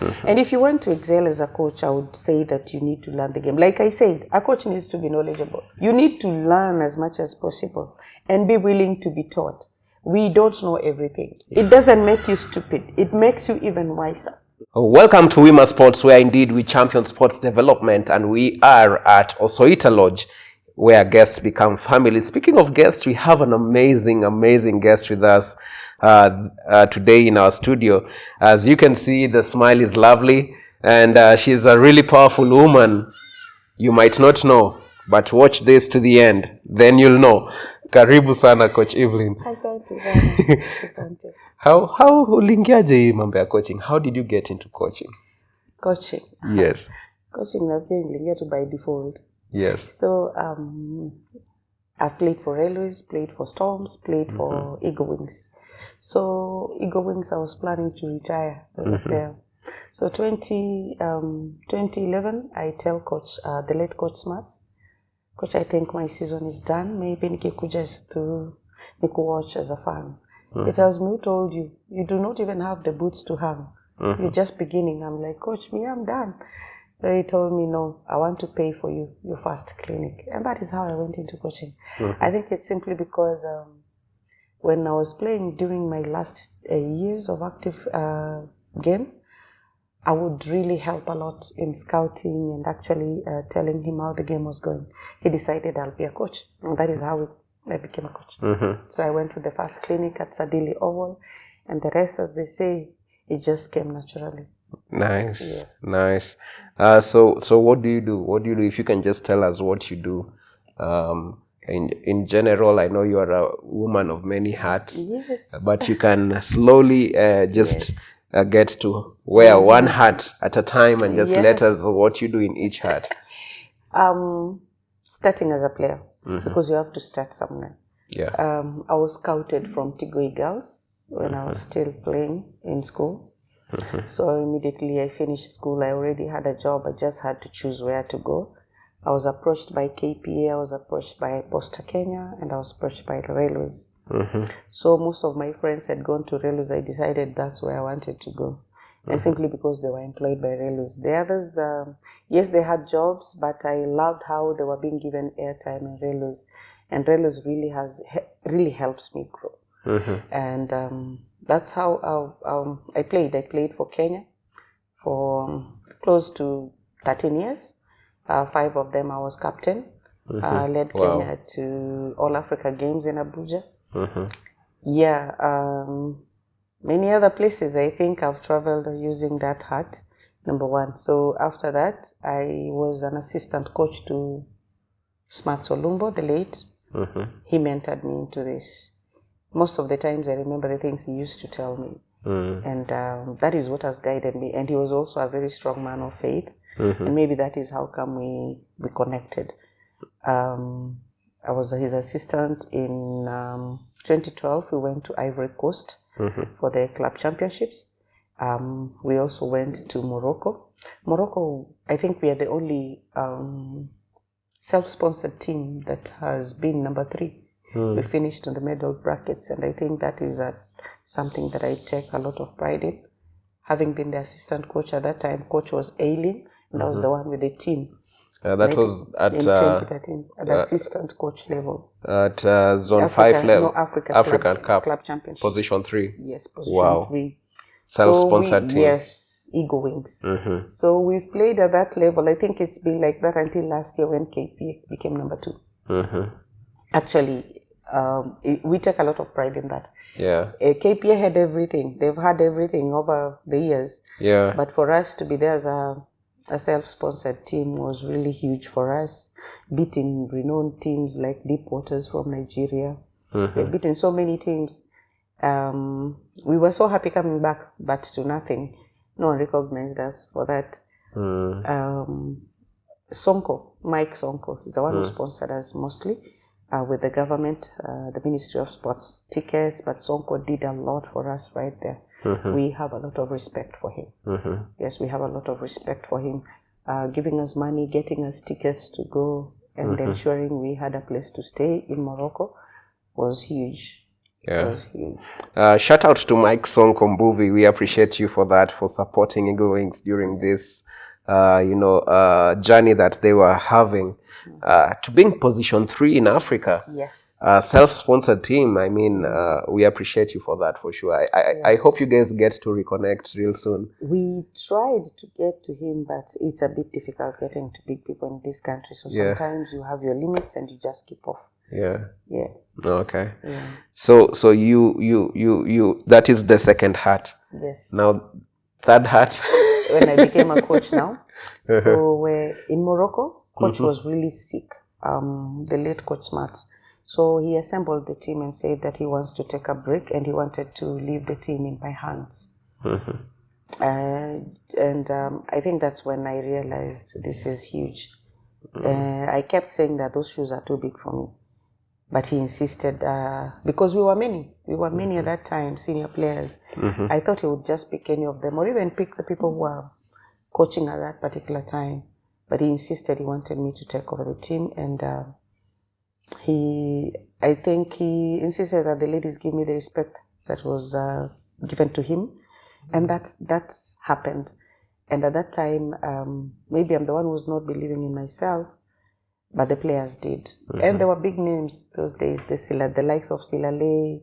And if you want to excel as a coach, I would say that you need to learn the game. Like I said, a coach needs to be knowledgeable. You need to learn as much as possible and be willing to be taught. We don't know everything. It doesn't make you stupid. It makes you even wiser. Welcome to Wima Sports, where indeed we champion sports development, and we are at Osoita Lodge, where guests become family. Speaking of guests, we have an amazing guest with us today in our studio. As you can see, the smile is lovely, and she's a really powerful woman. You might not know, but watch this to the end, then you'll know. Karibu sana, Coach Everlyne. Asante sana. Asante. How uliingiaje hii mambo ya coaching? How did you get into coaching? Coaching. Yes. Coaching niliingia tu by default. Yes. So I've played for Railways, played for Storms, played for Eagle Wings. So Eagle Wings, I was planning to retire as a player. So 2011, I tell coach, the late Coach Smarts, Coach, I think my season is done. Maybe nikikuja to watch as a fan. It tells me, who told you? You do not even have the boots to hang. You're just beginning. I'm like, Coach, I'm done. He told me, no, I want to pay for you, your first clinic. And that is how I went into coaching. I think it's simply because when I was playing during my last years of active game, I would really help a lot in scouting and actually telling him how the game was going. He decided I'll be a coach. And that is how I became a coach. So I went to the first clinic at Sadili Oval, and the rest, as they say, it just came naturally. Nice. So what do you do? If you can just tell us what you do. In general, I know you are a woman of many hats. Yes. But you can slowly get to wear one hat at a time and just let us know what you do in each hat. Starting as a player, because you have to start somewhere. Yeah. I was scouted from Tigoi Girls when I was still playing in school. So immediately I finished school, I already had a job. I just had to choose where to go. I was approached by KPA, I was approached by Posta Kenya, and I was approached by the Railways. So most of my friends had gone to Railways. I decided that's where I wanted to go. And simply because they were employed by Railways. The others, yes, they had jobs, but I loved how they were being given airtime in Railways. And Railways really helps me grow. And that's how I played. I played for Kenya for close to 13 years. 5 of them I was captain. Led Kenya to All Africa Games in Abuja. Many other places I think I've traveled using that hat, number one. So after that, I was an assistant coach to Smart Solumbo, the late. He mentored me into this. Most of the times I remember the things he used to tell me. And that is what has guided me. And he was also a very strong man of faith. And maybe that is how come we connected. I was his assistant in 2012. We went to Ivory Coast for the club championships. We also went to Morocco. Morocco, I think we are the only self-sponsored team that has been number 3. We finished in the medal brackets, and I think that is something that I take a lot of pride in. Having been the assistant coach at that time, coach was ailing, and I was the one with the team. That was at in 2013 at the assistant coach level. At Zone 5 level. No, African Cup. Club Championships. Position 3. Yes, position 3. Self-sponsored team. Yes, Eagle Wings. So we've played at that level. I think it's been like that until last year when KPA became number 2. Actually, we take a lot of pride in that. Yeah. KPA had everything. They've had everything over the years. Yeah. But for us to be there as a self-sponsored team was really huge for us, beating renowned teams like Deep Waters from Nigeria. We've beaten so many teams. We were so happy coming back, but to nothing. No one recognized us for that. Mike Sonko is the one who sponsored us mostly with the government, the Ministry of Sports tickets, but Sonko did a lot for us right there. We have a lot of respect for him. Yes, we have a lot of respect for him, giving us money, getting us tickets to go, and ensuring we had a place to stay in Morocco was huge. Yeah. It was huge. Shout out to Mike Sonko Mbuvi. We appreciate you for that, for supporting Eagle Wings during this, journey that they were having to being position 3 in Africa. Yes. Self-sponsored team. I mean, we appreciate you for that for sure. I hope you guys get to reconnect real soon. We tried to get to him, but it's a bit difficult getting to big people in this country. So sometimes you have your limits and you just keep off. Yeah. Yeah. Okay. Yeah. So you that is the second hat. Yes. Now, third hat. When I became a coach now. So we're in Morocco, coach was really sick. The late coach Smarts. So he assembled the team and said that he wants to take a break and he wanted to leave the team in my hands. I think that's when I realized this is huge. I kept saying that those shoes are too big for me. But he insisted, because we were many at that time, senior players. I thought he would just pick any of them or even pick the people who were coaching at that particular time. But he insisted he wanted me to take over the team. And I think he insisted that the ladies give me the respect that was given to him. And that's happened. And at that time, maybe I'm the one who was not believing in myself. But the players did. And there were big names those days. The likes of Silale,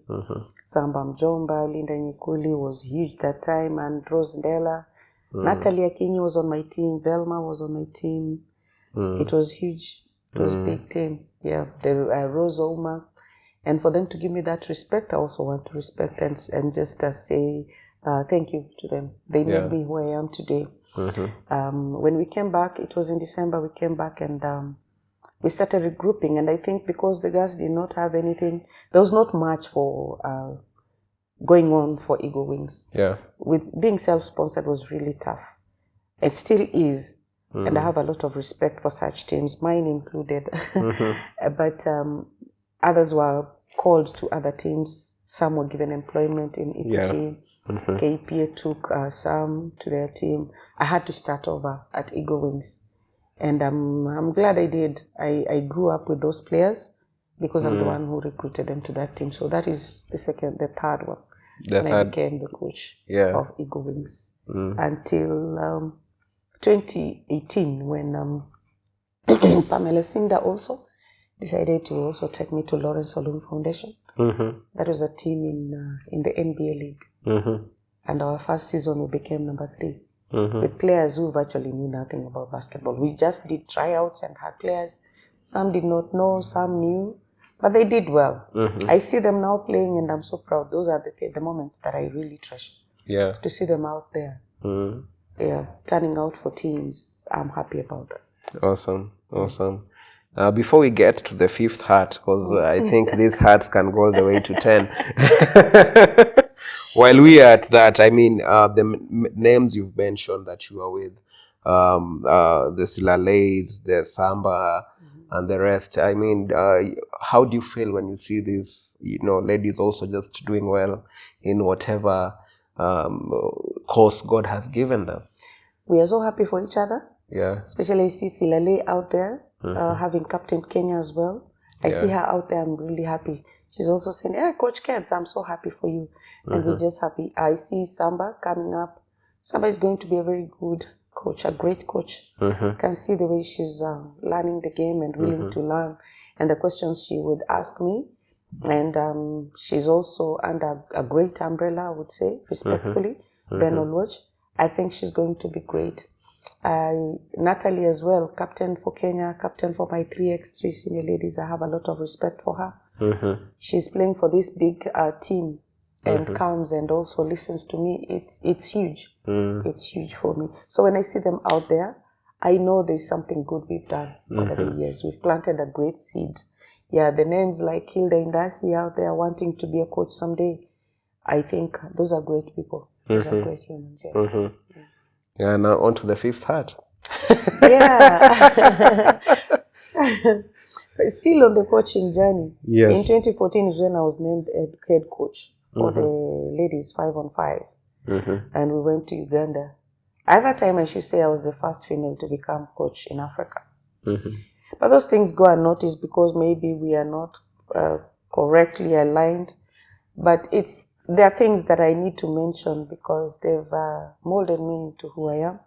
Samba Mjomba, Linda Nyikuli was huge that time, and Rose Ndela. Natalie Akinyi was on my team. Velma was on my team. It was huge. It was a big team. Yeah, Rose Oma. And for them to give me that respect, I also want to respect and just say thank you to them. They made me who I am today. When we came back, it was in December, we came back and we started regrouping, and I think because the girls did not have anything, there was not much for going on for Eagle Wings. Yeah. With being self-sponsored was really tough. It still is, and I have a lot of respect for such teams, mine included. But others were called to other teams. Some were given employment in Equity. KPA took some to their team. I had to start over at Eagle Wings. And I'm glad I did. I grew up with those players because I'm the one who recruited them to that team. So that is the third one. I became the coach of Eagle Wings until 2018 when Pamela Sinda also decided to also take me to Lawrence Olum Foundation. That was a team in the NBA League. And our first season we became number 3. With players who virtually knew nothing about basketball. We just did tryouts and had players. Some did not know, some knew, but they did well. I see them now playing and I'm so proud. Those are the moments that I really treasure. Yeah. To see them out there. Turning out for teams. I'm happy about that. Awesome. Before we get to the 5th hat, because I think these hats can go all the way to 10. While we are at that, I mean, the names you've mentioned that you are with, the Silales, the Samba, and the rest. I mean, how do you feel when you see these, ladies also just doing well in whatever course God has given them? We are so happy for each other. Yeah. Especially I see Silale out there, having captained Kenya as well. I see her out there. I'm really happy. She's also saying, "Hey, Coach Keds, I'm so happy for you." And we're just happy. I see Samba coming up. Samba is going to be a very good coach, a great coach. You can see the way she's learning the game and willing to learn. And the questions she would ask me. And she's also under a great umbrella, I would say, respectfully, Ben Olwach. I think she's going to be great. Natalie as well, captain for Kenya, captain for my 3x3 senior ladies. I have a lot of respect for her. She's playing for this big team and comes and also listens to me. It's huge. It's huge for me. So when I see them out there, I know there's something good we've done over the years. We've planted a great seed. Yeah, the names like Hilda Indasi out there wanting to be a coach someday. I think those are great people. Those are great humans. Yeah, now on to the 5th hat. Yeah. Still on the coaching journey. Yes. In 2014 is when I was named head coach for the ladies 5-on-5. And we went to Uganda. At that time, I should say I was the first female to become coach in Africa. But those things go unnoticed because maybe we are not correctly aligned. But there are things that I need to mention because they've molded me into who I am.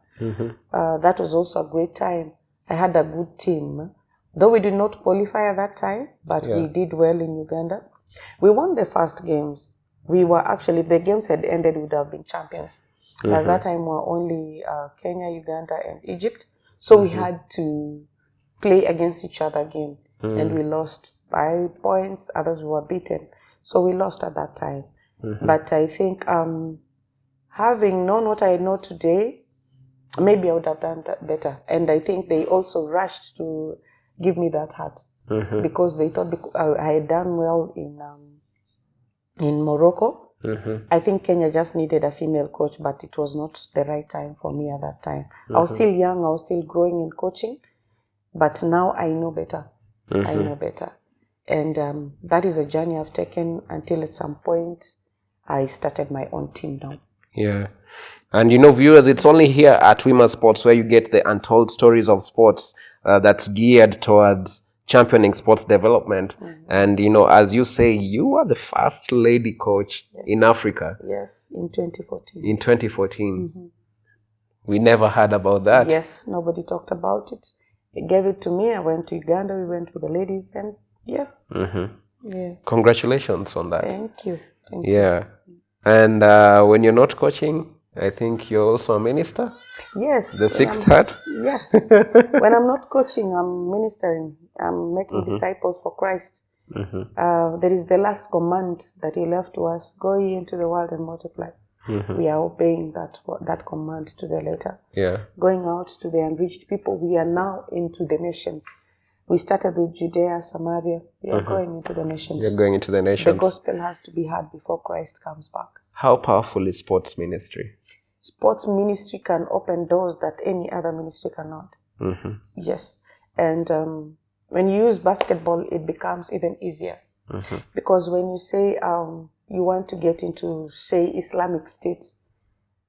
That was also a great time. I had a good team. Though we did not qualify at that time, but we did well in Uganda. We won the first games. We were actually, if the games had ended, we would have been champions. At that time, we were only Kenya, Uganda, and Egypt. So we had to play against each other again. And we lost by points. Others were beaten. So we lost at that time. But I think having known what I know today, maybe I would have done that better. And I think they also rushed to give me that hat because they thought I had done well in Morocco. I think Kenya just needed a female coach, but it was not the right time for me at that time. I was still young. I was still growing in coaching. But now I know better. I know better. And that is a journey I've taken until at some point I started my own team now. Yeah. And viewers, it's only here at Wima Sports where you get the untold stories of sports that's geared towards championing sports development. And, as you say, you are the first lady coach in Africa. Yes, in 2014. In 2014. We never heard about that. Yes, nobody talked about it. They gave it to me. I went to Uganda. We went with the ladies and Congratulations on that. Thank you. Yeah. And when you're not coaching, I think you're also a minister? Yes. The sixth hat? Yes. When I'm not coaching, I'm ministering. I'm making disciples for Christ. There is the last command that he left to us, go ye into the world and multiply. We are obeying that command to the letter. Yeah. Going out to the unreached people. We are now into the nations. We started with Judea, Samaria. We are going into the nations. You're going into the nations. The gospel has to be heard before Christ comes back. How powerful is sports ministry? Sports ministry can open doors that any other ministry cannot. Yes. And when you use basketball, it becomes even easier. Because when you say you want to get into, say, Islamic State,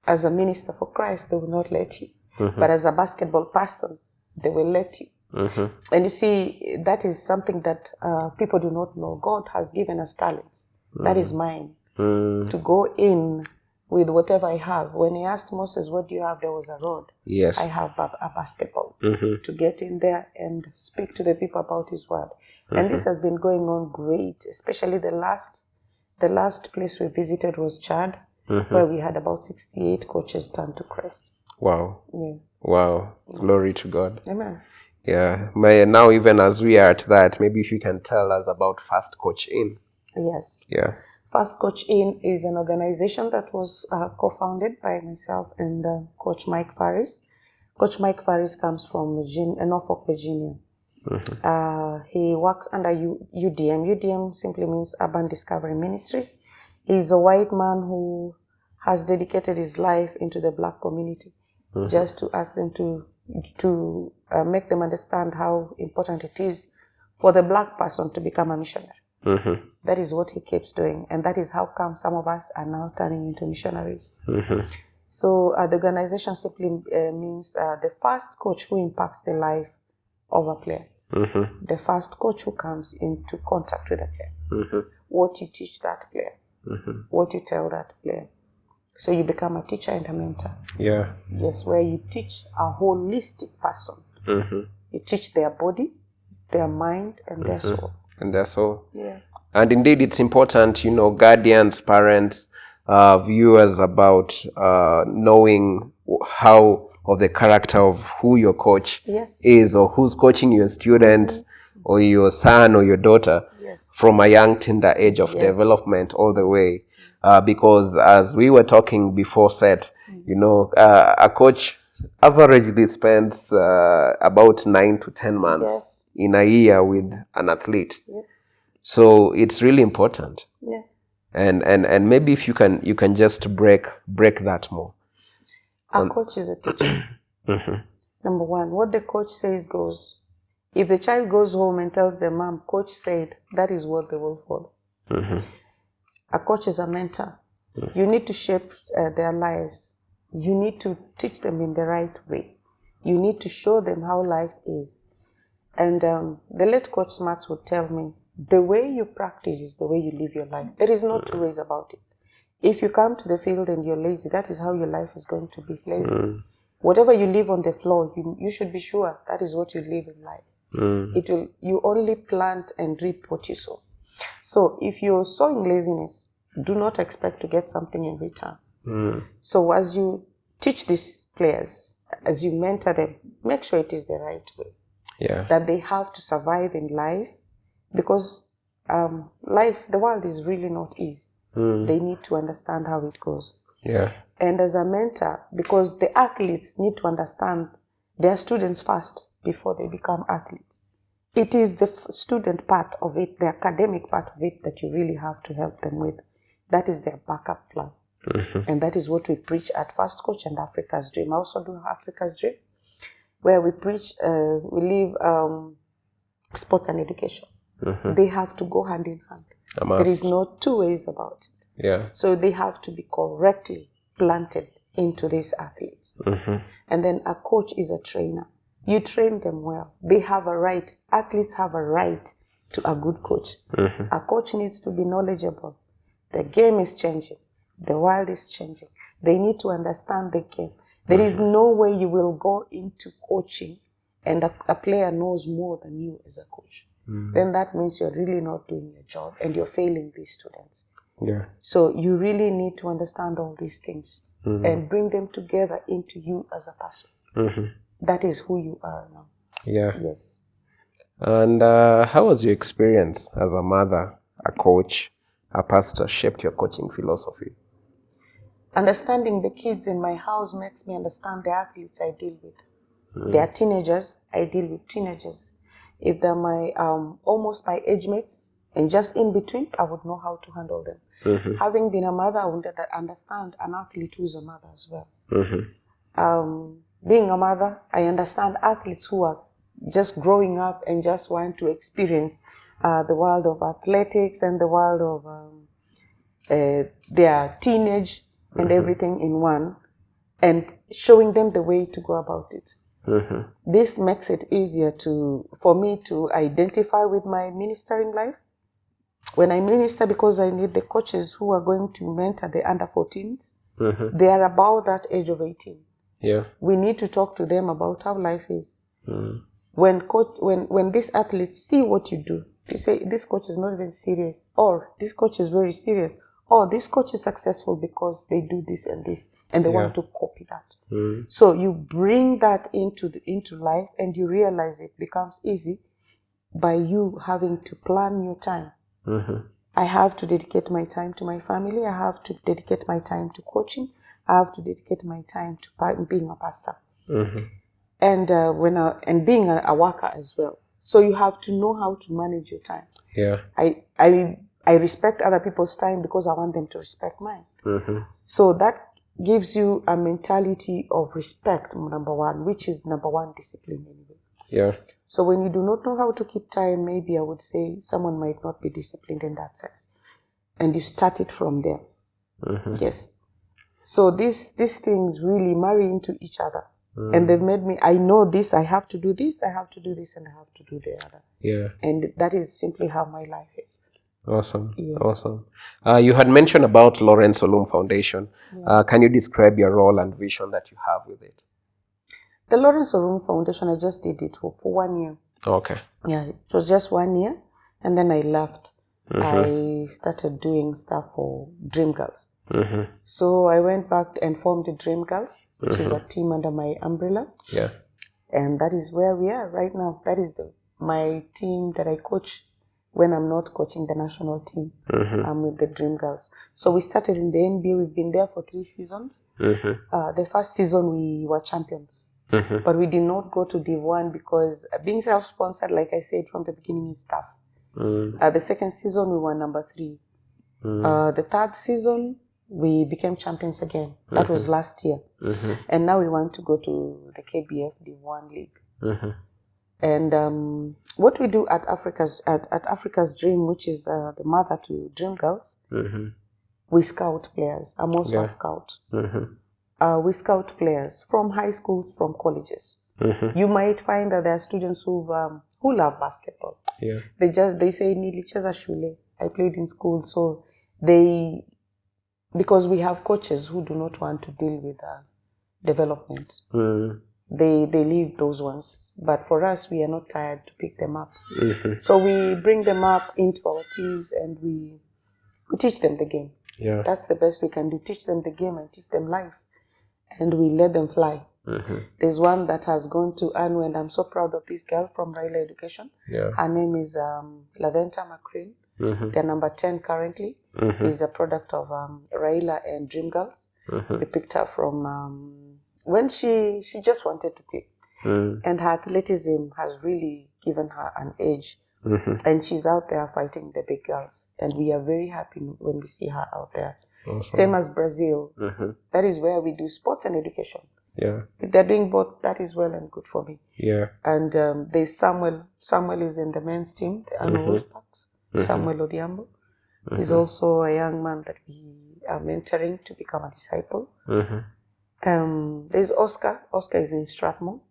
as a minister for Christ, they will not let you. But as a basketball person, they will let you. And you see, that is something that people do not know. God has given us talents. That is mine. To go in with whatever I have. When he asked Moses, what do you have? There was a rod. Yes. I have a basketball to get in there and speak to the people about his word. And this has been going on great, especially the last place we visited was Chad, where we had about 68 coaches turn to Christ. Wow. Yeah. Wow. Glory to God. Amen. Yeah. Now, even as we are at that, maybe if you can tell us about firstcoachIn. Yes. Yeah. firstcoachIn is an organization that was co-founded by myself and Coach Mike Farris. Coach Mike Farris comes from Norfolk, Virginia. He works under UDM. UDM simply means Urban Discovery Ministries. He's a white man who has dedicated his life into the black community, just to ask them to make them understand how important it is for the black person to become a missionary. That is what he keeps doing, and that is how come some of us are now turning into missionaries. So the organization simply means the first coach who impacts the life of a player. The first coach who comes into contact with a player. What you teach that player. What you tell that player. So you become a teacher and a mentor. Yeah. Yes, where you teach a holistic person. You teach their body, their mind, and their soul. And their soul. Yeah. And indeed, it's important, guardians, parents, viewers, about knowing how of the character of who your coach is, or who's coaching your student or your son or your daughter from a young tender age of development all the way. Because as we were talking before set, a coach averagely spends about 9 to 10 months in a year with an athlete. So it's really important. Yeah. And maybe if you can just break that more. A coach is a teacher. Number one, what the coach says goes. If the child goes home and tells their mom, coach said, that is what they will follow. A coach is a mentor. You need to shape their lives. You need to teach them in the right way. You need to show them how life is. And the late Coach Smarts would tell me, the way you practice is the way you live your life. There is no two ways about it. If you come to the field and you're lazy, that is how your life is going to be lazy. Whatever you leave on the floor, you should be sure that is what you live in life. You only plant and reap what you sow. So if you're sowing laziness, do not expect to get something in return. So as you teach these players, as you mentor them, make sure it is the right way. Yeah. That they have to survive in life, because the world is really not easy. They need to understand how it goes. Yeah. And as a mentor, because the athletes need to understand their students first before they become athletes. It is the student part of it, the academic part of it, that you really have to help them with. That is their backup plan. And that is what we preach at First Coach and Africa's Dream. I also do Africa's Dream, where we preach, we leave sports and education. They have to go hand in hand. There is no two ways about it. Yeah. So they have to be correctly planted into these athletes. And then a coach is a trainer. You train them well. They have a right. Athletes have a right to a good coach. A coach needs to be knowledgeable. The game is changing. The world is changing. They need to understand the game. There is no way you will go into coaching and a player knows more than you as a coach. Then that means you're really not doing your job and you're failing these students. Yeah. So you really need to understand all these things and bring them together into you as a person. That is who you are now. Yeah. Yes. And how was your experience as a mother, a coach, a pastor, shaped your coaching philosophy? Understanding the kids in my house makes me understand the athletes I deal with. They are teenagers, I deal with teenagers. If they're my almost my age mates and just in between, I would know how to handle them. Having been a mother, I would understand an athlete who's a mother as well. Being a mother, I understand athletes who are just growing up and just want to experience the world of athletics and the world of their teenage and everything in one, and showing them the way to go about it. This makes it easier for me to identify with my ministering life. When I minister, because I need the coaches who are going to mentor the under 14s, they are about that age of 18. Yeah. We need to talk to them about how life is. When these athletes see what you do, they say, this coach is not even serious, or this coach is very serious, or this coach is successful because they do this and this, and they want to copy that. So you bring that into life, and you realize it becomes easy by you having to plan your time. I have to dedicate my time to my family. I have to dedicate my time to coaching. I have to dedicate my time to being a pastor, and being a worker as well. So you have to know how to manage your time. Yeah. I respect other people's time because I want them to respect mine. So that gives you a mentality of respect, number one, which is number one, discipline anyway. Yeah. So when you do not know how to keep time, maybe I would say someone might not be disciplined in that sense. And you start it from there. Yes. So these things really marry into each other. And they've made me, I know this, I have to do this, I have to do this, and I have to do the other. Yeah. And that is simply how my life is. Awesome. Yeah. Awesome. You had mentioned about Lawrence Olum Foundation. Can you describe your role and vision that you have with it? The Lawrence Olum Foundation, I just did it for 1 year. Okay. Yeah, it was just 1 year, and then I left. I started doing stuff for Dream Girls. So I went back and formed the Dream Girls, which is a team under my umbrella. Yeah. And that is where we are right now. That is my team that I coach when I'm not coaching the national team. I'm with the Dream Girls. So we started in the NBA. We've been there for 3 seasons. The first season we were champions. But we did not go to Div1 because being self-sponsored, like I said from the beginning, is tough. The second season we were number 3. The third season we became champions again. That was last year. And now we want to go to the KBF Div1 League. And what we do at Africa's Dream, which is the mother to Dream Girls, we scout players. I'm also a scout. We scout players from high schools, from colleges. You might find that there are students who love basketball. Yeah. They say nilicheza shule. I played in school, so because we have coaches who do not want to deal with development. They leave those ones. But for us, we are not tired to pick them up. So we bring them up into our teams and we teach them the game. Yeah. That's the best we can do. Teach them the game and teach them life. And we let them fly. There's one that has gone to Anu, and I'm so proud of this girl from Raila Education. Yeah. Her name is Laventa McCrane. They're number 10 currently. Is a product of Raila and Dream Girls. We picked her from when she just wanted to play. And her athleticism has really given her an edge. And she's out there fighting the big girls. And we are very happy when we see her out there. Awesome. Same as Brazil. That is where we do sports and education. Yeah. If they're doing both, that is well and good for me. Yeah. And there's Samuel. Samuel is in the men's team, the Anu Wolfpacks. Samuel Odiambo. He's also a young man that we are mentoring to become a disciple. There's Oscar. Oscar is in Strathmore.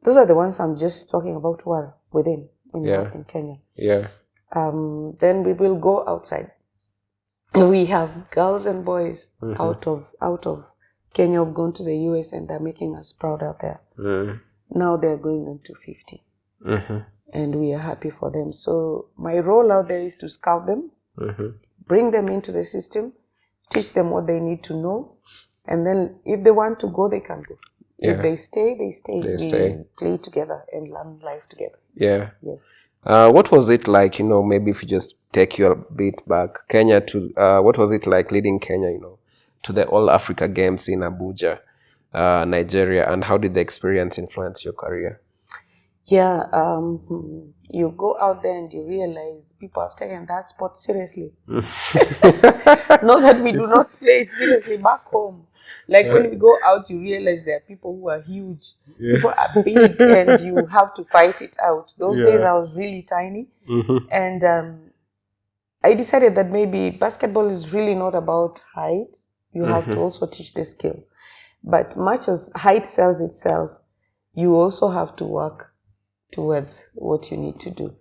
Those are the ones I'm just talking about who are within in Kenya. Yeah. Then we will go outside. We have girls and boys out of Kenya have gone to the US and they're making us proud out there. Now they're going into 50. And we are happy for them. So my role out there is to scout them, bring them into the system, teach them what they need to know. And then if they want to go, they can go. Yeah. If they stay, they stay. We play together and learn life together. Yeah. Yes. What was it like, maybe if you just take you a bit back, Kenya to, what was it like leading Kenya, to the All Africa Games in Abuja, Nigeria, and how did the experience influence your career? Yeah, you go out there and you realize people have taken that sport seriously. Not that we do not play it seriously back home. Like when we go out, you realize there are people who are huge. People are big and you have to fight it out. Those days I was really tiny. And I decided that maybe basketball is really not about height. You have to also teach the skill. But much as height sells itself, you also have to work towards what you need to do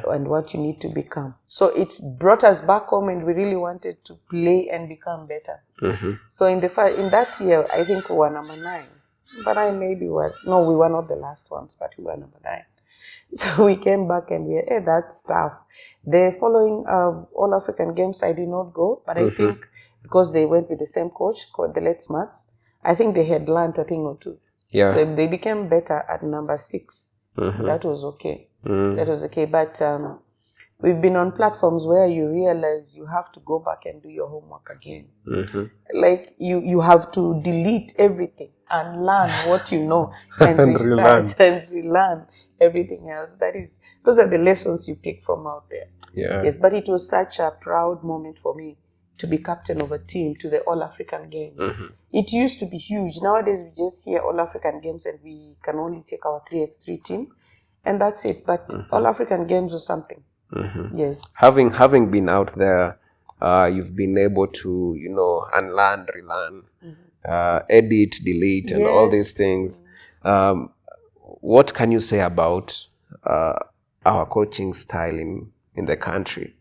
and what you need to become. So it brought us back home and we really wanted to play and become better. So in that year, I think we were number 9. But we were not the last ones, but we were number 9. So we came back and we had that stuff. The following All African Games, I did not go, but I think because they went with the same coach called the late Smarts, I think they had learned a thing or two. Yeah. So they became better at number 6. That was okay. That was okay. But we've been on platforms where you realize you have to go back and do your homework again. Like you have to delete everything and learn what you know and restart and relearn everything else. Those are the lessons you pick from out there. Yeah. Yes, but it was such a proud moment for me to be captain of a team to the All African Games. It used to be huge. Nowadays, we just hear All African Games and we can only take our 3x3 team, and that's it. But All African Games was something. Yes. Having been out there, you've been able to, unlearn, relearn, edit, delete, and all these things. What can you say about our coaching style in the country?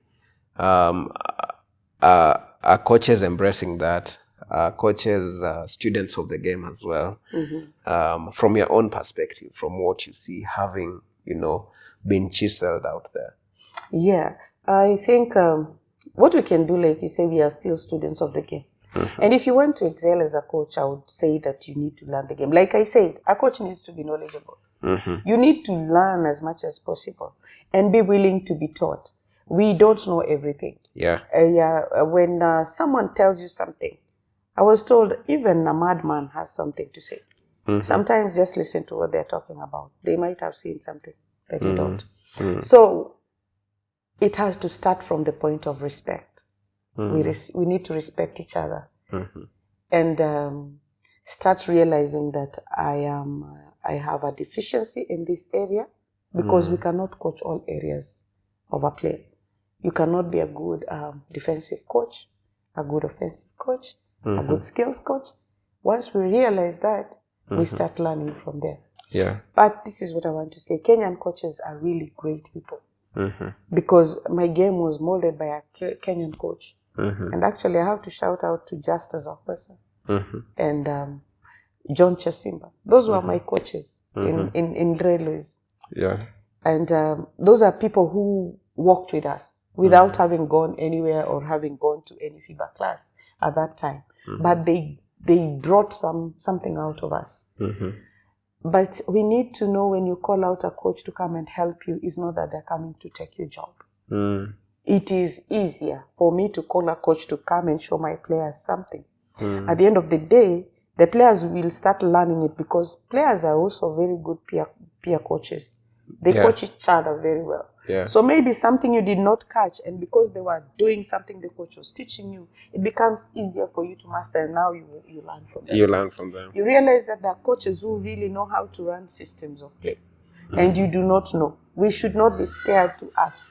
Are coaches embracing that? Coaches, students of the game as well. From your own perspective, from what you see, having, been chiseled out there. Yeah, I think what we can do, like you say, we are still students of the game. And if you want to excel as a coach, I would say that you need to learn the game. Like I said, a coach needs to be knowledgeable. You need to learn as much as possible and be willing to be taught. We don't know everything. When someone tells you something, I was told even a madman has something to say. Sometimes just listen to what they're talking about. They might have seen something that you don't. So it has to start from the point of respect. We need to respect each other and start realizing that I have a deficiency in this area because we cannot coach all areas of a play. You cannot be a good defensive coach, a good offensive coach, a good skills coach. Once we realize that, we start learning from there. Yeah. But this is what I want to say. Kenyan coaches are really great people. Mm-hmm. Because my game was molded by a Kenyan coach. Mm-hmm. And actually, I have to shout out to Justus Okwesa Mm-hmm. and John Chasimba. Those were my coaches in railways. Yeah. And those are people who worked with us without having gone anywhere or having gone to any FIBA class at that time. But they brought something out of us. Mm-hmm. But we need to know when you call out a coach to come and help you, it's not that they're coming to take your job. Mm. It is easier for me to call a coach to come and show my players something. At the end of the day, the players will start learning it because players are also very good peer coaches. They coach each other very well. Yeah. So maybe something you did not catch, and because they were doing something the coach was teaching you, it becomes easier for you to master, and now you learn from them. You learn from them. You realize that there are coaches who really know how to run systems of play, and you do not know. We should not be scared to ask.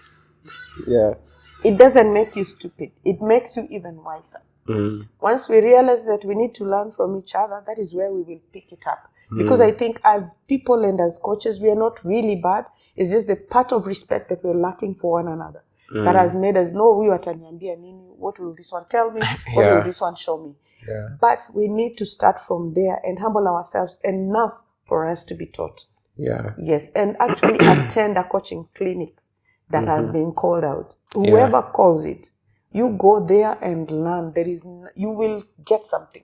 Yeah. It doesn't make you stupid. It makes you even wiser. Once we realize that we need to learn from each other, that is where we will pick it up. Because I think as people and as coaches, we are not really bad. It's just the part of respect that we're lacking for one another that has made us know, what will this one tell me? What will this one show me? Yeah. But we need to start from there and humble ourselves enough for us to be taught. Yeah. Yes, and actually attend a coaching clinic that has been called out. Whoever calls it, you go there and learn. You will get something.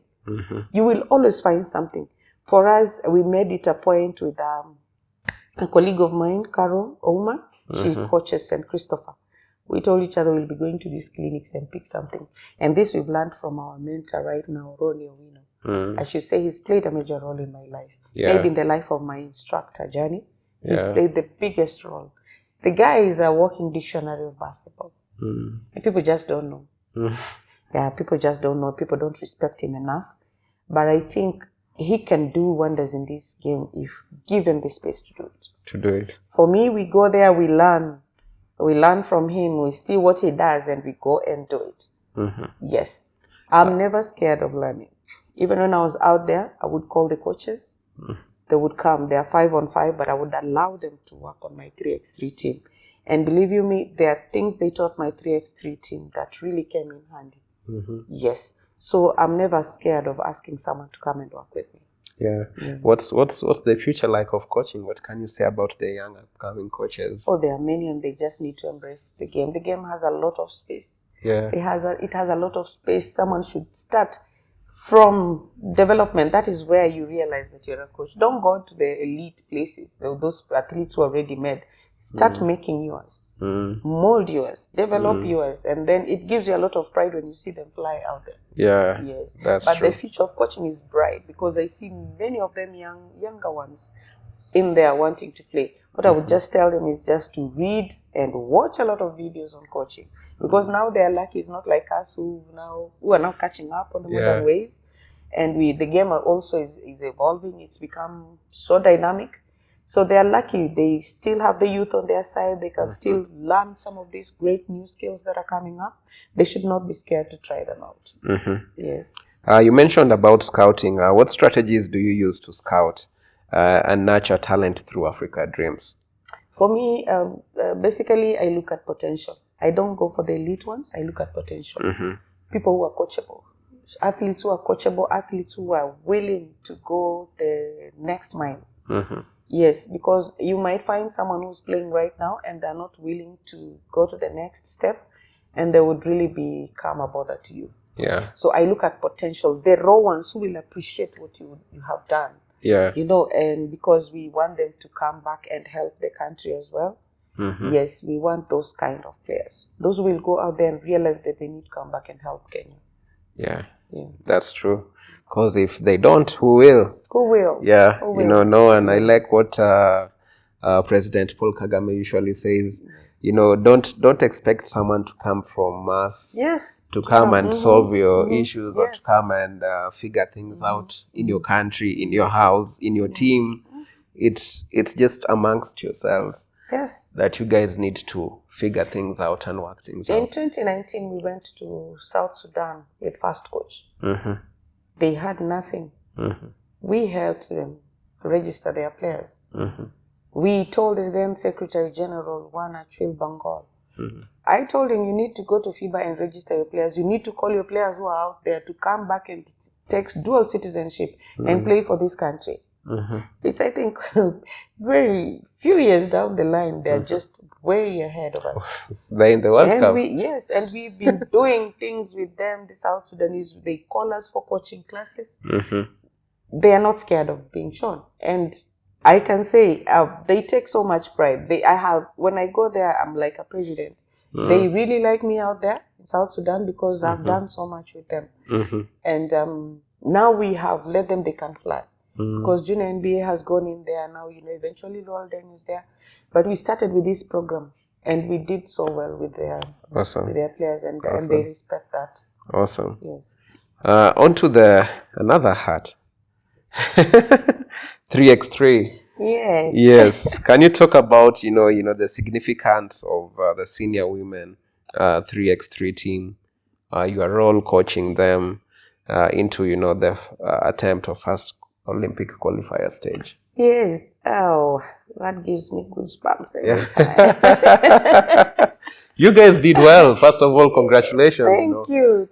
You will always find something. For us, we made it a point with a colleague of mine, Carol Ouma. She coaches St. Christopher. We told each other we'll be going to these clinics and pick something. And this we've learned from our mentor right now, Ronnie Owino. I should say he's played a major role in my life. Yeah. Maybe in the life of my instructor, Johnny. He's played the biggest role. The guy is a walking dictionary of basketball. And people just don't know. Yeah, people just don't know. People don't respect him enough. But I think he can do wonders in this game if given the space to do it. For me, we go there, we learn. We learn from him, we see what he does, and we go and do it. Yes. I'm never scared of learning. Even when I was out there, I would call the coaches. They would come. They are 5-on-5, but I would allow them to work on my 3x3 team. And believe you me, there are things they taught my 3x3 team that really came in handy. Yes. So I'm never scared of asking someone to come and work with me. Yeah. What's the future like of coaching? What can you say about the young upcoming coaches? Oh, there are many, and they just need to embrace the game. The game has a lot of space. Yeah. It has a lot of space. Someone should start from development. That is where you realize that you're a coach. Don't go to the elite places, those athletes who are already made. Start making yours. Mold yours. Develop yours. And then it gives you a lot of pride when you see them fly out there. Yeah. Yes. That's true. The future of coaching is bright because I see many of them younger ones in there wanting to play. What I would just tell them is just to read and watch a lot of videos on coaching. Because now they are lucky. It's not like us who are now catching up on the modern ways. And the game also is evolving. It's become so dynamic. So they are lucky. They still have the youth on their side. They can still learn some of these great new skills that are coming up. They should not be scared to try them out. Yes. You mentioned about scouting. What strategies do you use to scout and nurture talent through Africa Dreams? For me, basically, I look at potential. I don't go for the elite ones. I look at potential. People who are coachable. Athletes who are coachable. Athletes who are willing to go the next mile. Yes, because you might find someone who's playing right now and they're not willing to go to the next step, and they would really become a bother to you. Yeah. So I look at potential, the raw ones who will appreciate what you have done. Yeah. And because we want them to come back and help the country as well. Yes, we want those kind of players. Those who will go out there and realize that they need to come back and help Kenya. Yeah. That's true. Because if they don't, who will? Who will? Yeah. Who will? No one. I like what President Paul Kagame usually says. Don't expect someone to come from Mars. Yes. To come and solve your issues, or to come and figure things out in your country, in your house, in your team. It's just amongst yourselves. Yes. That you guys need to figure things out and work things out. In 2019, we went to South Sudan with First Coach. They had nothing. We helped them register their players. We told the then Secretary General, Wana Chwil Bangal, I told him, you need to go to FIBA and register your players. You need to call your players who are out there to come back and take dual citizenship and play for this country. It's, I think, very few years down the line, they're just way ahead of us. They're in the World Cup. And we've been doing things with them. The South Sudanese, they call us for coaching classes. They are not scared of being shown. And I can say they take so much pride. When I go there, I'm like a president. They really like me out there in South Sudan because I've done so much with them. And now we have let them, they can fly. Because junior NBA has gone in there now, eventually Lowell Deng is there. But we started with this program and we did so well with their players and they respect that. Awesome. Yes. On to another hat. 3x3. Yes. Yes. Can you talk about, the significance of the senior women 3x3 team, your role coaching them into, the attempt of first Olympic qualifier stage? Yes. Oh, that gives me goosebumps every time. You guys did well. First of all, congratulations. Thank you.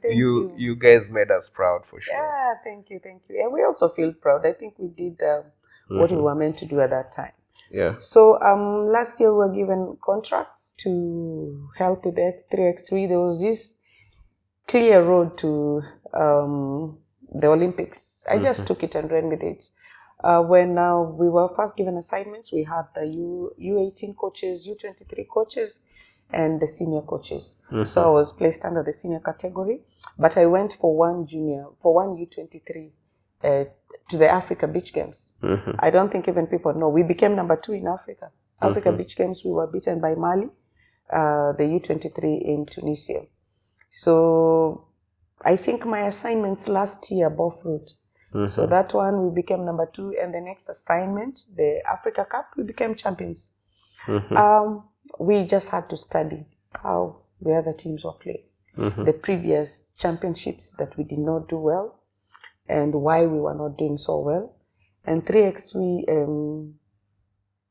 You guys made us proud for sure. Yeah, thank you. And we also feel proud. I think we did what we were meant to do at that time. Yeah. So last year we were given contracts to help with the 3x3. There was this clear road to the Olympics. I just took it and ran with it. When we were first given assignments, we had the U18 coaches, U23 coaches, and the senior coaches. So I was placed under the senior category, but I went for one U23 to the Africa Beach Games. I don't think even people know. We became number 2 in Africa. Africa Beach Games, we were beaten by Mali, the U23 in Tunisia. So I think my assignments last year bore fruit. So that one, we became number 2. And the next assignment, the Africa Cup, we became champions. We just had to study how the other teams were playing. The previous championships that we did not do well and why we were not doing so well. And 3x3,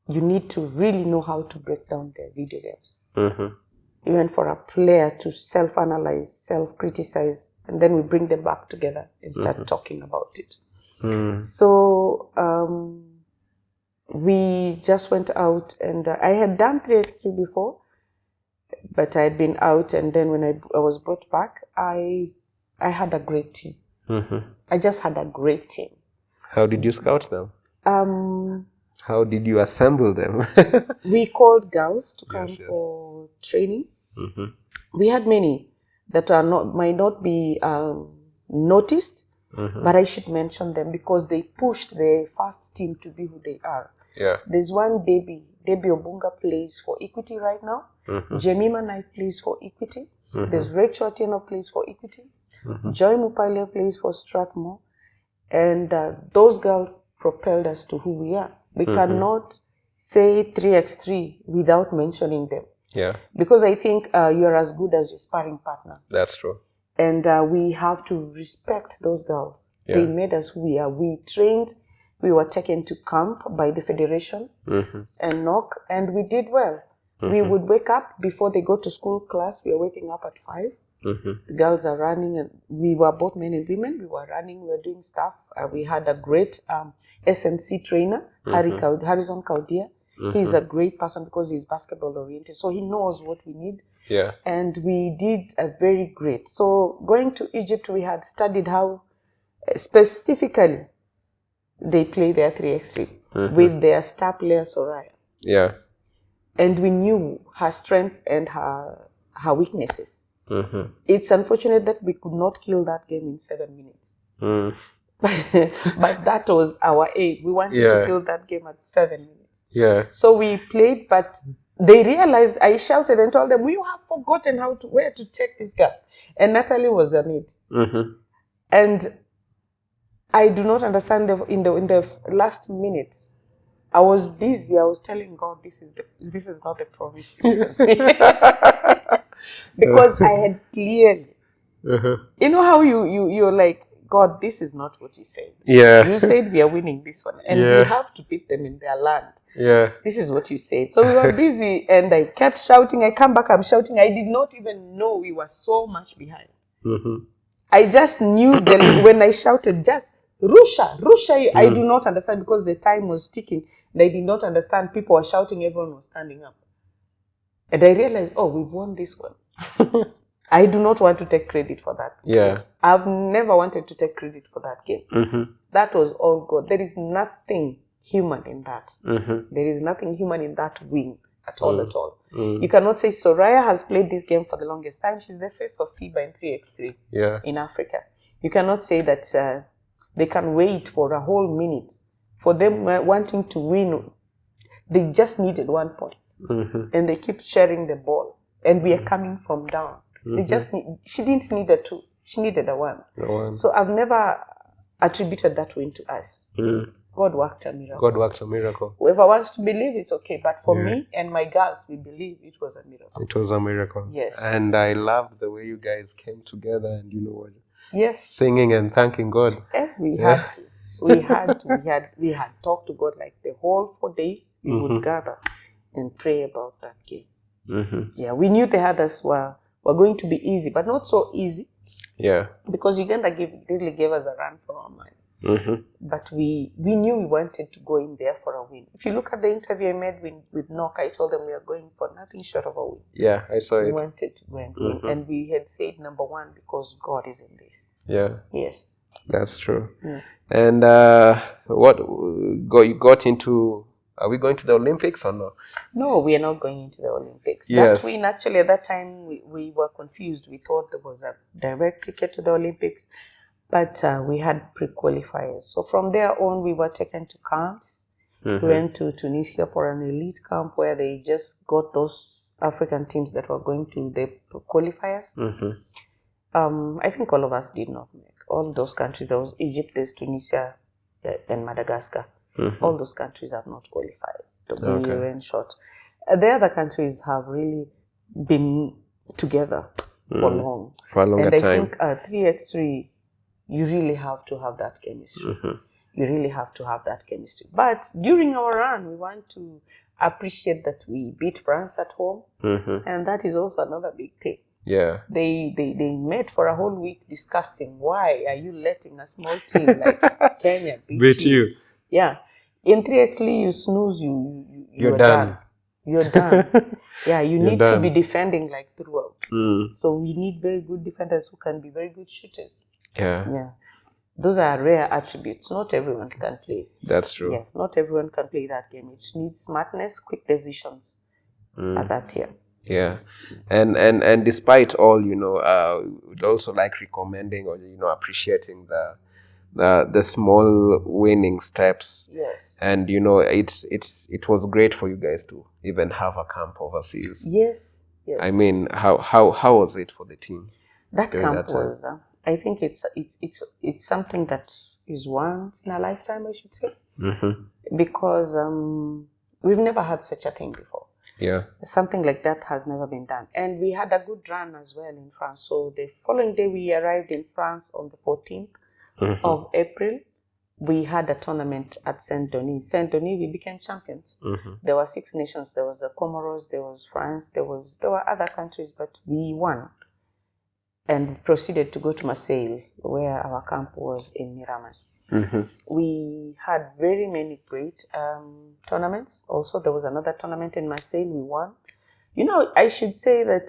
you need to really know how to break down the video games. Even for a player to self-analyze, self-criticize, and then we bring them back together and start talking about it. So we just went out, and I had done 3x3 before, but I had been out, and then when I was brought back, I had a great team. I just had a great team. How did you scout them? How did you assemble them? We called girls to come for training. We had many that might not be noticed, but I should mention them because they pushed the first team to be who they are. Yeah. There's one Debbie Obunga plays for Equity right now. Jemima Knight plays for Equity. There's Rachel Otieno plays for Equity. Joy Mupale plays for Strathmore. And those girls propelled us to who we are. We cannot say 3x3 without mentioning them. Yeah. Because I think you're as good as your sparring partner. That's true. And we have to respect those girls. Yeah. They made us who we are. We trained. We were taken to camp by the federation and knock, and we did well. We would wake up before they go to school class. We are waking up at 5. The girls are running, and we were both men and women. We were running, we were doing stuff. We had a great SNC trainer, Harrison Kaudia. He's a great person because he's basketball oriented, so he knows what we need. Yeah. And we did a very great. So going to Egypt, we had studied how specifically they play their 3x3 with their star player Soraya. Yeah. And we knew her strengths and her weaknesses. It's unfortunate that we could not kill that game in 7 minutes. But that was our aim. We wanted to kill that game at 7 minutes. Yeah. So we played, but they realized, I shouted and told them, you have forgotten where to take this girl. And Natalie was on it. And I do not understand in the last minute. I was busy. I was telling God, this is not the promise. Because I had clearly, you know how you're like God, this is not what you said. Yeah. You said we are winning this one, and we have to beat them in their land. Yeah. This is what you said. So we were busy, and I kept shouting. I come back, I'm shouting. I did not even know we were so much behind. I just knew when I shouted, just Rusha, Rusha. I do not understand because the time was ticking. And I did not understand. People were shouting. Everyone was standing up. And I realized, oh, we've won this one. I do not want to take credit for that. Yeah. I've never wanted to take credit for that game. That was all God. There is nothing human in that. There is nothing human in that win at all. You cannot say Soraya has played this game for the longest time. She's the face of FIBA in 3x3 in Africa. You cannot say that they can wait for a whole minute. For them wanting to win, they just needed 1 point. And they keep sharing the ball. And we are coming from down. They just she didn't need a 2. She needed a 1. So I've never attributed that win to us. God worked a miracle. Whoever wants to believe it's okay. But for me and my girls, we believe it was a miracle. It was a miracle. Yes. And I loved the way you guys came together and you know what? Yes. Singing and thanking God. We had to. We had talked to God like the whole 4 days. We would gather and pray about that game. Yeah, we knew the others were going to be easy, but not so easy. Yeah. Because Uganda really gave us a run for our money. But we knew we wanted to go in there for a win. If you look at the interview I made with Nock, I told them we are going for nothing short of a win. Yeah, I saw it. We wanted to go and win. And we had said number 1 because God is in this. Yeah. Yes. That's true. Yeah. And what you got into... Are we going to the Olympics or no? No, we are not going into the Olympics. Yes. That win, actually, at that time, we were confused. We thought there was a direct ticket to the Olympics, but we had pre-qualifiers. So from there on, we were taken to camps. We went to Tunisia for an elite camp where they just got those African teams that were going to the qualifiers. I think all of us did not make. All those countries, there was Egypt, there's Tunisia, and Madagascar. All those countries have not qualified to be in short. The other countries have really been together for long. For a longer time. And I think 3x3, you really have to have that chemistry. You really have to have that chemistry. But during our run, we want to appreciate that we beat France at home. And that is also another big thing. Yeah. They met for a whole week discussing why are you letting a small team like Kenya beat you? Yeah. In 3x3, you snooze, you're done. You're done. Yeah, you need to be defending like throughout. So we need very good defenders who can be very good shooters. Yeah. Those are rare attributes. Not everyone can play. That's true. Yeah, not everyone can play that game. It needs smartness, quick decisions at that year. Yeah, and despite all, we'd also like recommending or appreciating the small winning steps. Yes. And it was great for you guys to even have a camp overseas. Yes. I mean, how was it for the team? That camp was I think it's something that is once in a lifetime, I should say. Because we've never had such a thing before. Yeah. Something like that has never been done. And we had a good run as well in France. So the following day we arrived in France on the 14th of April. We had a tournament at Saint-Denis. Saint-Denis, we became champions. There were 6 nations. There was the Comoros, there was France, there were other countries, but we won. And proceeded to go to Marseille, where our camp was in Miramas. We had very many great tournaments. Also, there was another tournament in Marseille we won. I should say that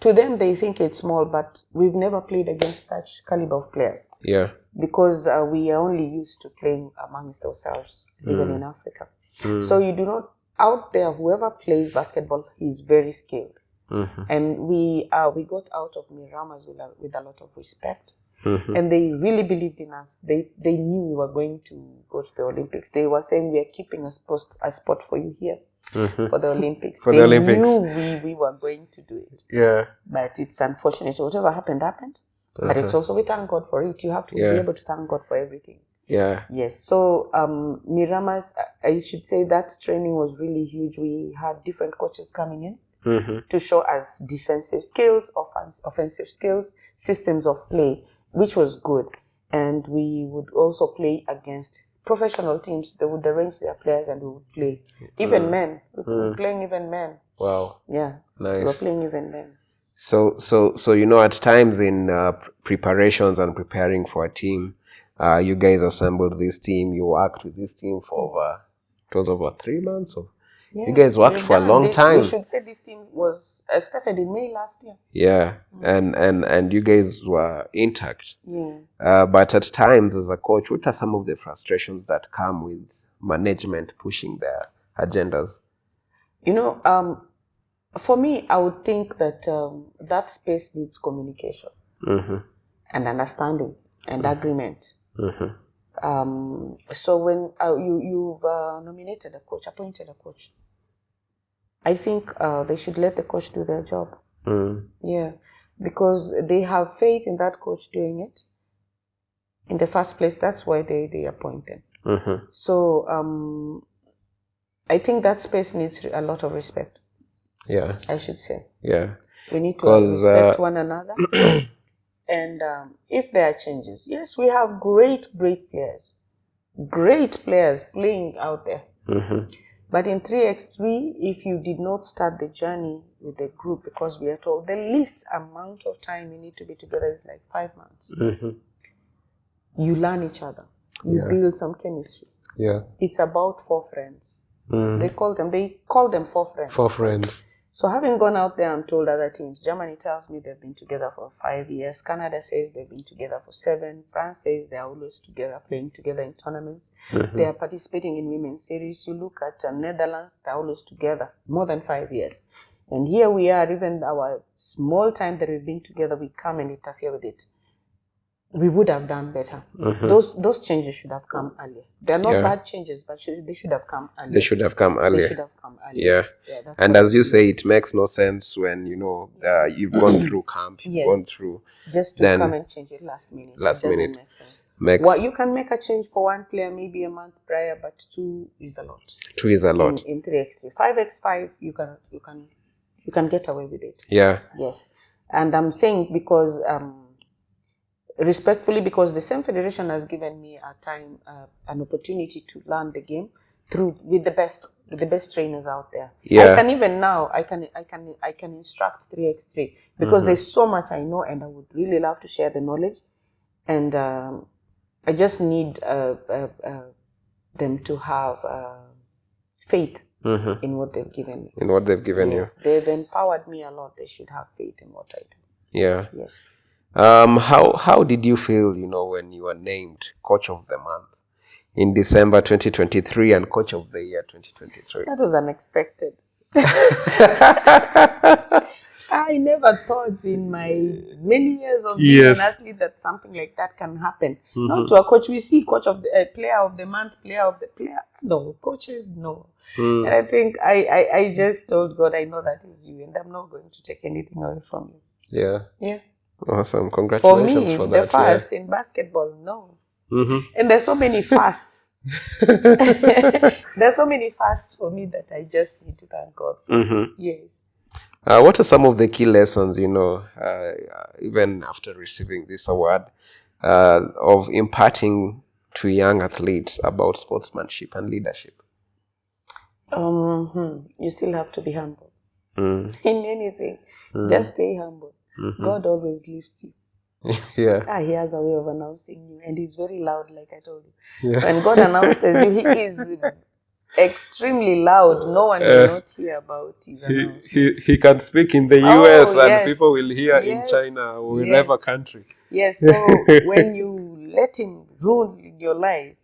to them, they think it's small, but we've never played against such caliber of players. Yeah. Because we are only used to playing amongst ourselves, even in Africa. So you do not, out there, whoever plays basketball is very skilled. And we got out of Miramas with a lot of respect. And they really believed in us. They knew we were going to go to the Olympics. They were saying, we are keeping a spot for you here for the Olympics. They knew we were going to do it. Yeah. But it's unfortunate. Whatever happened. But it's also, we thank God for it. You have to be able to thank God for everything. Yeah. Yes. So Miramas, I should say that training was really huge. We had different coaches coming in to show us defensive skills, offensive skills, systems of play. which was good. And we would also play against professional teams. They would arrange their players and we would play. Even men. We were playing even men. Wow. Yeah. Nice. We were playing even men. So at times in preparations and preparing for a team, you guys assembled this team. You worked with this team for it was over 3 months. Or you guys worked for a long time. We should say this team was started in May last year. Yeah, and you guys were intact. Yeah. But at times, as a coach, what are some of the frustrations that come with management pushing their agendas? For me, I would think that that space needs communication and understanding and agreement. So when you've nominated a coach, appointed a coach, I think they should let the coach do their job. Yeah, because they have faith in that coach doing it. In the first place, that's why they appoint them. So I think that space needs a lot of respect. Yeah, I should say. Yeah, we need to respect one another. And if there are changes, yes, we have great players playing out there. But in 3x3, if you did not start the journey with the group, because we are told the least amount of time you need to be together is like 5 months. You learn each other. You build some chemistry. Yeah, it's about 4 friends. They call them 4 friends. 4 friends. So having gone out there and told other teams, Germany tells me they've been together for 5 years. Canada says they've been together for 7. France says they're always together, playing together in tournaments. They are participating in women's series. You look at Netherlands, they're always together, more than 5 years. And here we are, even our small time that we've been together, we come and interfere with it. We would have done better. Those changes should have come earlier. They're not bad changes, but they should have come earlier. They should have come earlier. Yeah. And as you say, it makes no sense when you've gone through camp, you've gone through just to come and change it last minute. It doesn't make sense. You can make a change for 1 player maybe a month prior, but 2 is a lot. 2 is a lot. In 3x3, 5x5, you can get away with it. Yeah. Yes, and I'm saying because. Respectfully, because the same federation has given me an opportunity to learn the game with the best trainers out there. Yeah. I can even now I can instruct 3x3 because there's so much I know and I would really love to share the knowledge, and I just need them to have faith in what they've given me. In what they've given you. They've empowered me a lot. They should have faith in what I do. Yeah. Yes. How did you feel, when you were named Coach of the Month in December 2023 and Coach of the Year 2023? That was unexpected. I never thought in my many years of being an athlete that something like that can happen. Not to a coach. We see Coach of the Player of the Month, Player of the Player. No, coaches, no. And I think I just told God, I know that is you, and I'm not going to take anything away from you. Yeah. Yeah. Awesome. Congratulations for that. The first in basketball, no. And there's so many fasts. There's so many fasts for me that I just need to thank God for. Yes. What are some of the key lessons, even after receiving this award, of imparting to young athletes about sportsmanship and leadership? You still have to be humble. In anything. Just stay humble. God always lifts you. Yeah. He has a way of announcing you, and he's very loud, like I told you. Yeah. When God announces you, he is extremely loud. No one will not hear about his announcement. He can speak in the US and people will hear in China or wherever country. Yes, so when you let him rule in your life,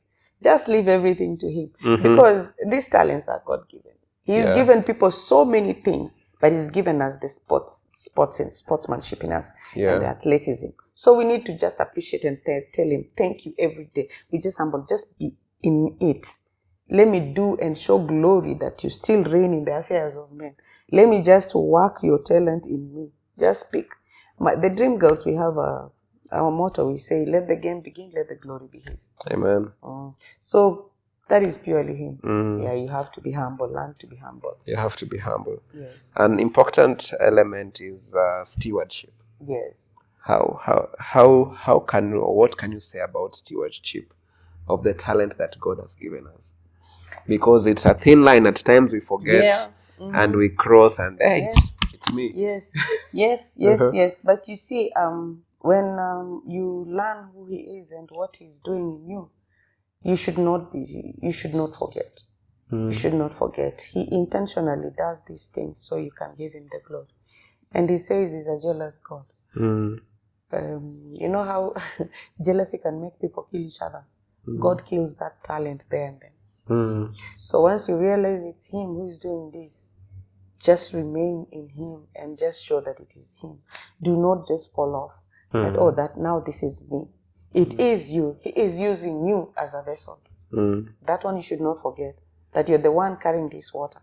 just leave everything to him. Because these talents are God-given. He's given people so many things, but he's given us the sportsmanship in us and the athleticism. So we need to just appreciate and tell him, thank you every day. We just humble, just be in it. Let me do and show glory that you still reign in the affairs of men. Let me just work your talent in me. Just speak. The Dream Girls, we have our motto. We say, let the game begin, let the glory be his. Amen. So that is purely him. Yeah, you have to be humble, learn to be humble. You have to be humble. Yes. An important element is stewardship. Yes. how can, or what can you say about stewardship of the talent that God has given us? Because it's a thin line. At times we forget and we cross, and hey, it's me. Yes. But you see, when you learn who He is and what He's doing in you, you should not forget. You should not forget. He intentionally does these things so you can give Him the glory. And He says He's a jealous God. You know how jealousy can make people kill each other? God kills that talent there and then. So once you realize it's Him who is doing this, just remain in Him and just show that it is Him. Do not just fall off. That now this is me. It is you. He is using you as a vessel. That one you should not forget. That you're the one carrying this water.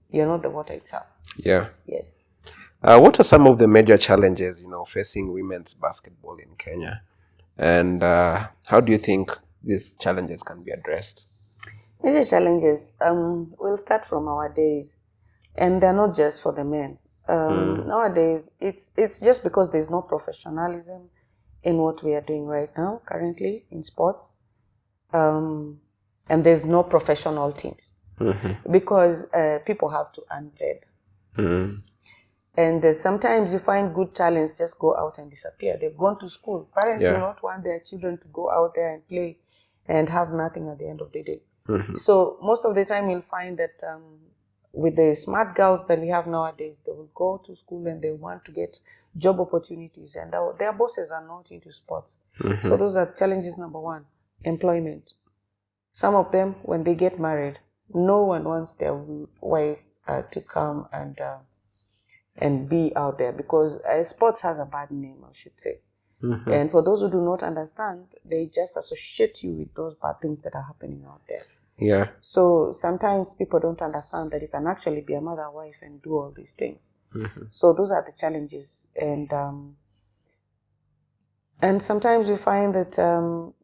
You're not the water itself. Yeah. Yes. What are some of the major challenges, facing women's basketball in Kenya? And how do you think these challenges can be addressed? Major challenges, we'll start from our days. And they're not just for the men. Nowadays, it's just because there's no professionalism in what we are doing right now, currently, in sports. And there's no professional teams. Because people have to earn bread. And sometimes you find good talents just go out and disappear. They've gone to school. Parents do not want their children to go out there and play and have nothing at the end of the day. So most of the time you'll find that with the smart girls that we have nowadays, they will go to school and they want to get job opportunities, and their bosses are not into sports. So those are challenges number one. Employment. Some of them, when they get married, no one wants their wife to come and be out there, because sports has a bad name, I should say. And for those who do not understand, they just associate you with those bad things that are happening out there. Yeah. So sometimes people don't understand that you can actually be a mother, wife, and do all these things. So those are the challenges. And sometimes we find that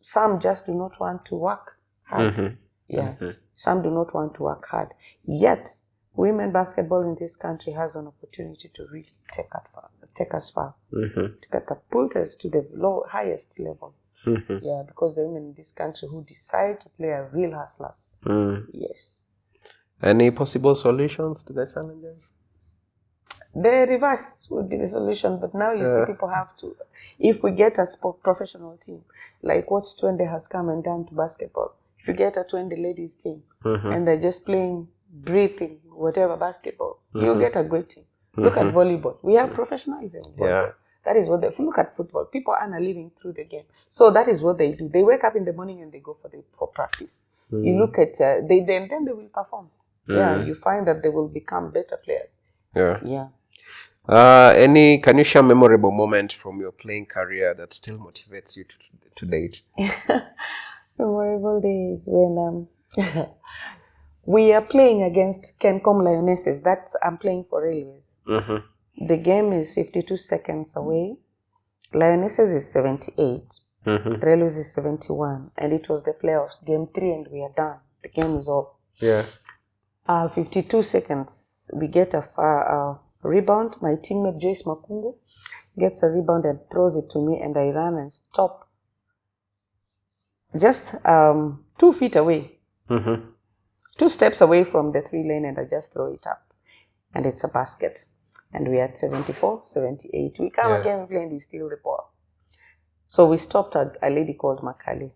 some just do not want to work hard. Some do not want to work hard. Yet, women basketball in this country has an opportunity to really take us far, to catapult us to the highest level. Because the women in this country who decide to play are real hustlers. Yes. Any possible solutions to the challenges? The reverse would be the solution, but now you see people have to, if we get a professional team, like what Twende has come and done to basketball, if you get a Twende ladies team and they're just playing, breathing, whatever basketball, you'll get a great team. Look at volleyball. We have professionalism in volleyball. That is what if you look at football, people earn a living through the game. So that is what they do. They wake up in the morning and they go for practice. You look at then they will perform. You find that they will become better players. Can you share a memorable moment from your playing career that still motivates you to date? Memorable days when we are playing against Kencom Lionesses. I'm playing for Railways. The game is 52 seconds away. Lionesses is 78. Railways is 71. And it was the playoffs, game 3, and we are done. The game is over. 52 seconds. We get a rebound. My teammate, Joyce Makungu, gets a rebound and throws it to me, and I run and stop. Just 2 feet away. 2 steps away from the 3-lane, and I just throw it up. And it's a basket. And we are at 74, 78. We come again, we play, and we steal the ball. So we stopped a lady called Makali.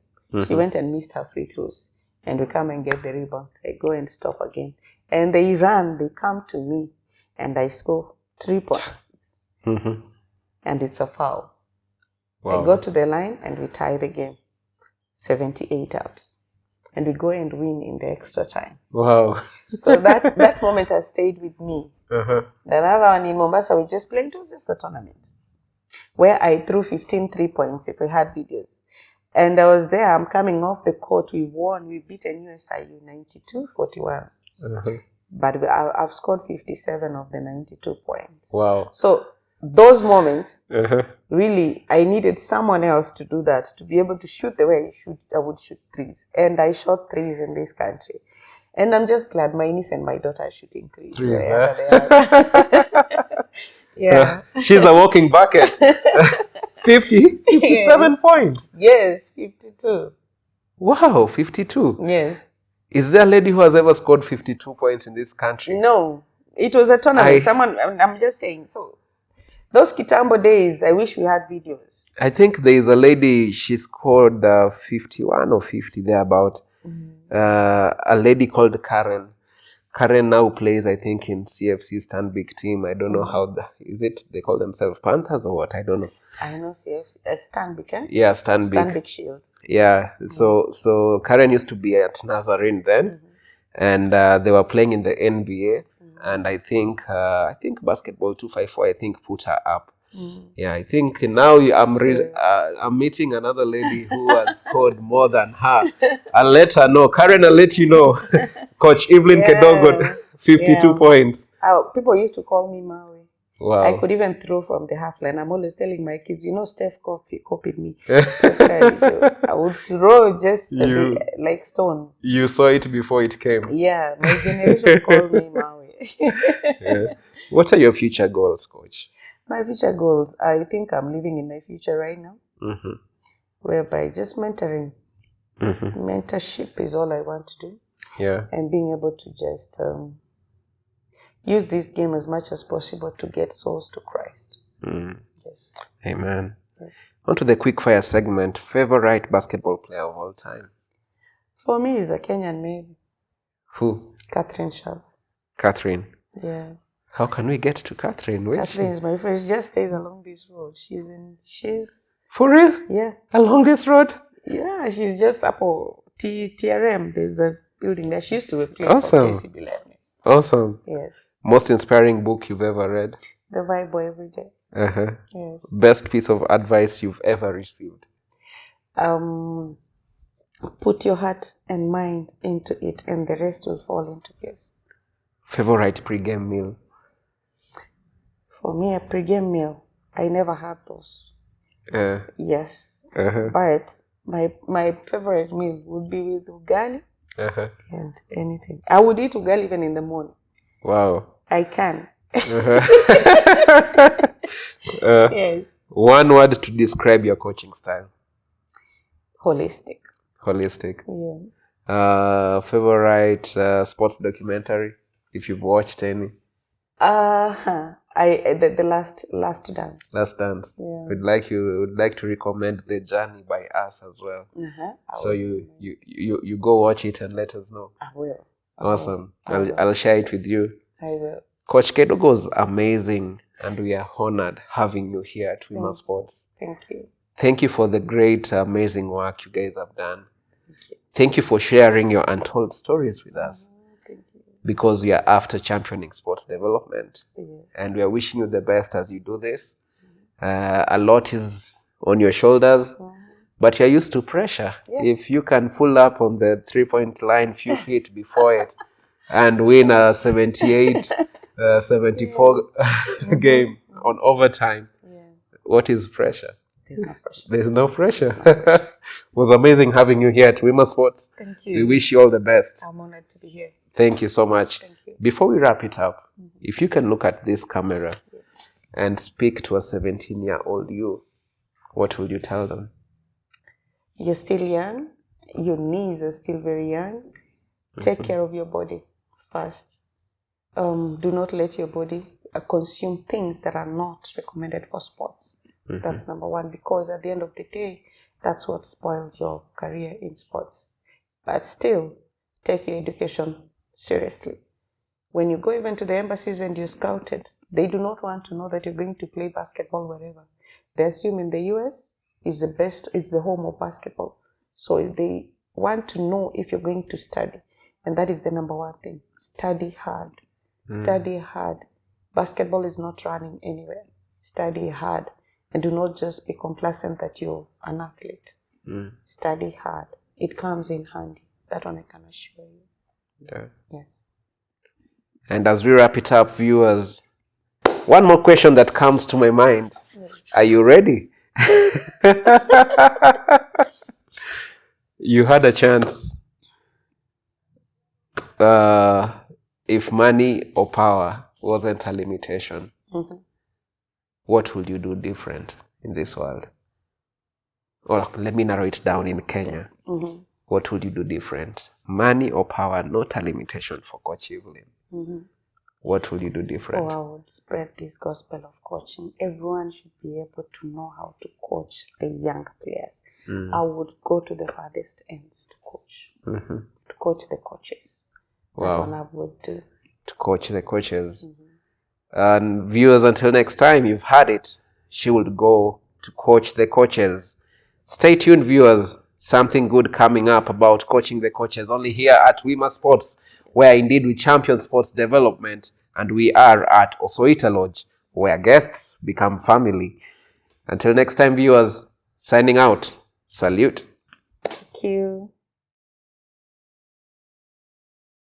She went and missed her free throws. And we come and get the rebound. I go and stop again. And they come to me, and I score 3 points. And it's a foul. I go to the line, and we tie the game. 78 ups. And we go and win in the extra time. Wow. So that moment has stayed with me. The other one in Mombasa, we just played. It was just a tournament where I threw 15 3-points, if we had videos. And I was there. I'm coming off the court. We won. We beat NUSIU 92-41. But I've scored 57 of the 92 points. Wow. So those moments, really, I needed someone else to do that, to be able to shoot the way I would shoot threes. And I shot threes in this country. And I'm just glad my niece and my daughter are shooting threes. She's a walking bucket. 57 Yes. points. Yes, 52. Wow, 52. Yes. Is there a lady who has ever scored 52 points in this country? No, it was a tournament. I'm just saying. So those Kitambo days, I wish we had videos. I think there is a lady, she scored 51 or 50 thereabout. A lady called Karen. Karen now plays, I think, in CFC Stanbic team. I don't know how is it? They call themselves Panthers or what? I don't know. I know CFC, Stanbic, eh? Yeah, Stanbic. Stanbic Shields. Yeah. So Karen used to be at Nazarene then, and they were playing in the NBA. And I think Basketball 254, I think, put her up. Yeah, I think now I'm meeting another lady who has scored more than her. I'll let her know. Karen, I'll let you know. Coach Evelyn Kedogo, 52 points. People used to call me Maui. Wow. I could even throw from the half line. I'm always telling my kids, Steph copied me. Steph Curry. So I would throw just like stones. You saw it before it came. Yeah, my generation called me Maui. Yeah. What are your future goals, Coach? My future goals, I think I'm living in my future right now, whereby just mentoring. Mentorship is all I want to do. Yeah. And being able to just use this game as much as possible to get souls to Christ. Yes. Amen. Yes. On to the quickfire segment. Favorite basketball player of all time? For me, is a Kenyan maybe. Who? Catherine Sharp. Catherine. Yeah. How can we get to Catherine? Catherine is my friend. She just stays along this road. She's For real? Yeah. Along this road? Yeah, she's just up TRM. There's the building there. She used to play Awesome. for KCB Learners. Awesome. Yes. Most inspiring book you've ever read? The Bible every day. Yes. Best piece of advice you've ever received? Put your heart and mind into it, and the rest will fall into place. Favorite pre-game meal? For me, a pre-game meal, I never had those. Yes. But my favorite meal would be with ugali and anything. I would eat ugali even in the morning. Wow. I can. Yes. One word to describe your coaching style? Holistic. Yeah. Favorite sports documentary, if you've watched any? The last dance. Last Dance. Yeah. Would like to recommend The Journey by Us as well. So you go watch it and let us know. I will. Awesome. I'll share it with you. I will. Coach Kedogo is amazing, and we are honored having you here at Wima Sports. Thank you. Thank you for the great, amazing work you guys have done. Thank you for sharing your untold stories with us. Thank you. Because we are after championing sports development. Yes. And we are wishing you the best as you do this. A lot is on your shoulders, but you're used to pressure. Yeah. If you can pull up on the 3-point line few feet before it and win a 78-74 game on overtime, what is pressure? There's no pressure. There's no pressure. It was amazing having you here at Wima Sports. Thank you. We wish you all the best. I'm honored to be here. Thank you so much. Thank you. Before we wrap it up, if you can look at this camera and speak to a 17-year-old you, what will you tell them? You're still young. Your knees are still very young. Take care of your body first. Do not let your body consume things that are not recommended for sports. That's number one, because at the end of the day, that's what spoils your career in sports. But still, take your education seriously. When you go even to the embassies and you're scouted, they do not want to know that you're going to play basketball wherever. They assume in the US is the best, it's the home of basketball. So they want to know if you're going to study. And that is the number one thing. Study hard. Study hard. Basketball is not running anywhere. Study hard. And do not just be complacent that you're an athlete. Study hard. It comes in handy. That one I can assure you. Yeah. Yes. And as we wrap it up, viewers, one more question that comes to my mind. Yes. Are you ready? You had a chance. If money or power wasn't a limitation, what would you do different in this world? Or let me narrow it down in Kenya. Yes. What would you do different? Money or power, not a limitation for Coach Evelyn. What would you do different? I would spread this gospel of coaching. Everyone should be able to know how to coach the young players. I would go to the farthest ends to coach. To coach the coaches. Wow. That's what I would do. To coach the coaches. And viewers, until next time, you've heard it. She would go to coach the coaches. Stay tuned, viewers. Something good coming up about coaching the coaches only here at Wima Sports, where indeed we champion sports development, and we are at Osoita Lodge, where guests become family. Until next time, viewers, signing out. Salute. Thank you.